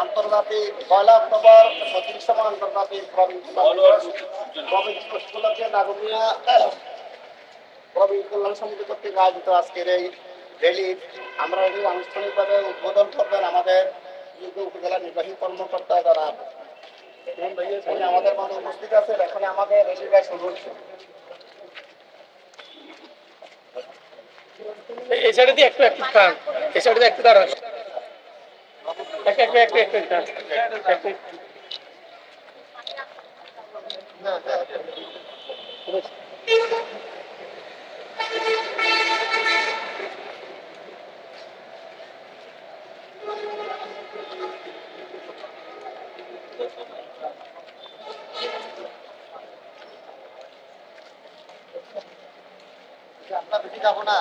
আন্তর্জাতিক 1 অক্টোবর 36তম আন্তর্জাতিক প্রবীণ দিবস উপলক্ষে নাগরিয়া প্রবীণ কল্যাণ সমিতি কর্তৃক আয়োজিত আজকের এই র্যালি আমরা আনুষ্ঠানিকভাবে উদ্বোধন করবেন আমাদের উপজেলা নির্বাহী কর্মকর্তা যারা আমাদের মধ্যে উপস্থিত আছে। এখন আমাদের র্যালিটা শুরু হচ্ছে। এই সাইডে দিয়ে একটু খান, এই সাইডে দিয়ে একটু দাঁড়ান, একটু আমরা বেশি যাবো না।